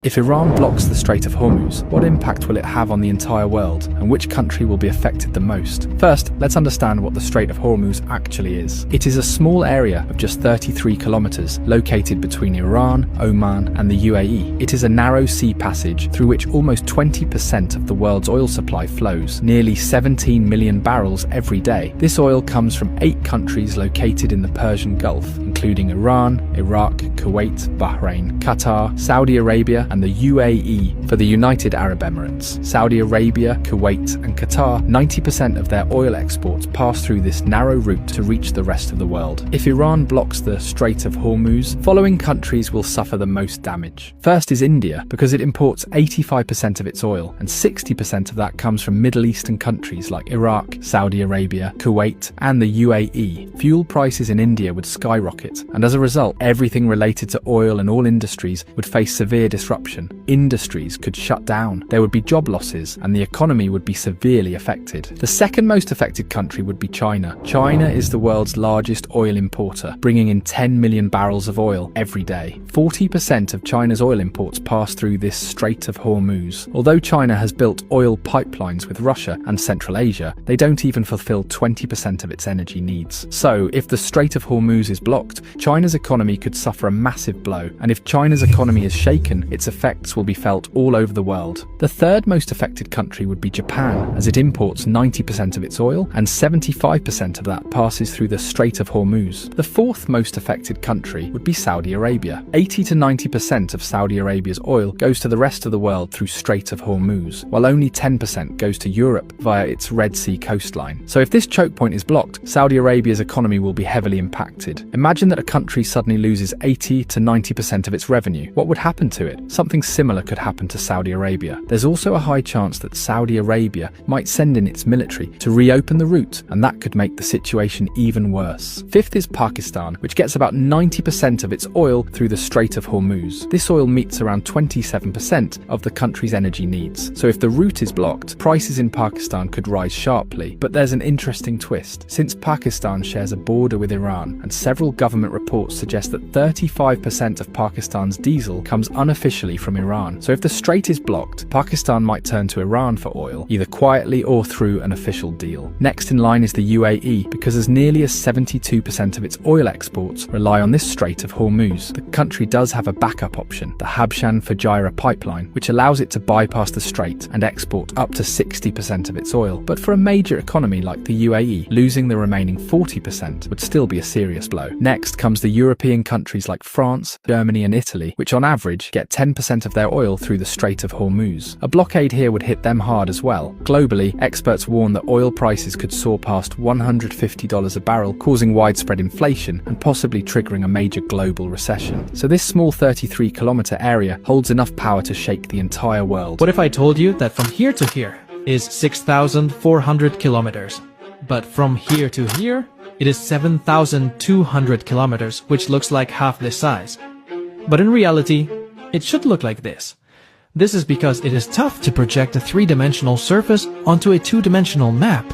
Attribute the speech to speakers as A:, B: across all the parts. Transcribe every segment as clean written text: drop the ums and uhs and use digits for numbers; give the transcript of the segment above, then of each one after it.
A: If Iran blocks the Strait of Hormuz, what impact will it have on the entire world, and which country will be affected the most? First, let's understand what the Strait of Hormuz actually is. It is a small area of just 33 kilometers located between Iran, Oman, and the UAE. It is a narrow sea passage through which almost 20% of the world's oil supply flows, nearly 17 million barrels every day. This oil comes from 8 countries located in the Persian Gulf, including Iran, Iraq, Kuwait, Bahrain, Qatar, Saudi Arabia, and the UAE for the United Arab Emirates. Saudi Arabia, Kuwait, and Qatar, 90% of their oil exports pass through this narrow route to reach the rest of the world. If Iran blocks the Strait of Hormuz, following countries will suffer the most damage. First is India, because it imports 85% of its oil, and 60% of that comes from Middle Eastern countries like Iraq, Saudi Arabia, Kuwait, and the UAE. Fuel prices in India would skyrocket, and as a result, everything related to oil and all industries would face severe disruption. Industries could shut down, there would be job losses, and the economy would be severely affected. The second most affected country would be China. China is the world's largest oil importer, bringing in 10 million barrels of oil every day. 40% of China's oil imports pass through this Strait of Hormuz. Although China has built oil pipelines with Russia and Central Asia, they don't even fulfill 20% of its energy needs. So, if the Strait of Hormuz is blocked, China's economy could suffer a massive blow, and if China's economy is shaken, its effects will be felt all over the world. The third most affected country would be Japan, as it imports 90% of its oil, and 75% of that passes through the Strait of Hormuz. The fourth most affected country would be Saudi Arabia. 80 to 90% of Saudi Arabia's oil goes to the rest of the world through Strait of Hormuz, while only 10% goes to Europe via its Red Sea coastline. So if this choke point is blocked, Saudi Arabia's economy will be heavily impacted. Imagine that a country suddenly loses 80 to 90% of its revenue. What would happen to it? Something similar could happen to Saudi Arabia. There's also a high chance that Saudi Arabia might send in its military to reopen the route, and that could make the situation even worse. Fifth is Pakistan, which gets about 90% of its oil through the Strait of Hormuz. This oil meets around 27% of the country's energy needs. So if the route is blocked, prices in Pakistan could rise sharply. But there's an interesting twist. Since Pakistan shares a border with Iran, and several government reports suggest that 35% of Pakistan's diesel comes unofficially from Iran. So if the strait is blocked, Pakistan might turn to Iran for oil, either quietly or through an official deal. Next in line is the UAE, because as nearly as 72% of its oil exports rely on this Strait of Hormuz. The country does have a backup option, the Habshan Fujairah pipeline, which allows it to bypass the strait and export up to 60% of its oil. But for a major economy like the UAE, losing the remaining 40% would still be a serious blow. Next comes the European countries like France, Germany, and Italy, which on average get 10% of their oil through the Strait of Hormuz. A blockade here would hit them hard as well. Globally, experts warn that oil prices could soar past $150 a barrel, causing widespread inflation and possibly triggering a major global recession. So this small 33-kilometer area holds enough power to shake the entire world.
B: What if I told you that from here to here is 6,400 kilometers, but from here to here, it is 7,200 kilometers, which looks like half this size. But in reality, it should look like this. This is because it is tough to project a three-dimensional surface onto a two-dimensional map.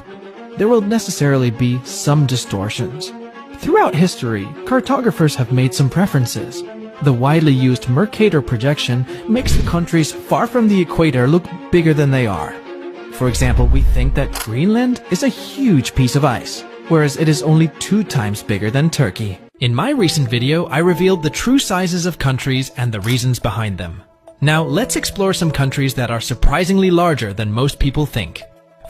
B: There will necessarily be some distortions. Throughout history, cartographers have made some preferences. The widely used Mercator projection makes the countries far from the equator look bigger than they are. For example, we think that Greenland is a huge piece of ice, whereas it is only 2 times bigger than Turkey. In my recent video, I revealed the true sizes of countries and the reasons behind them. Now, let's explore some countries that are surprisingly larger than most people think.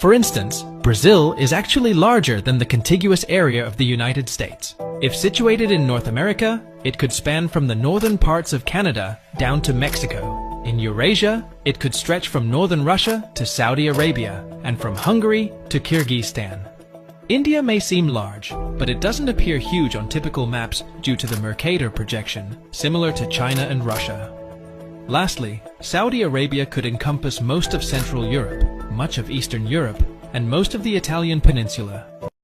B: For instance, Brazil is actually larger than the contiguous area of the United States. If situated in North America, it could span from the northern parts of Canada down to Mexico. In Eurasia, it could stretch from northern Russia to Saudi Arabia, and from Hungary to Kyrgyzstan. India may seem large, but it doesn't appear huge on typical maps due to the Mercator projection, similar to China and Russia. Lastly, Saudi Arabia could encompass most of Central Europe, much of Eastern Europe, and most of the Italian peninsula.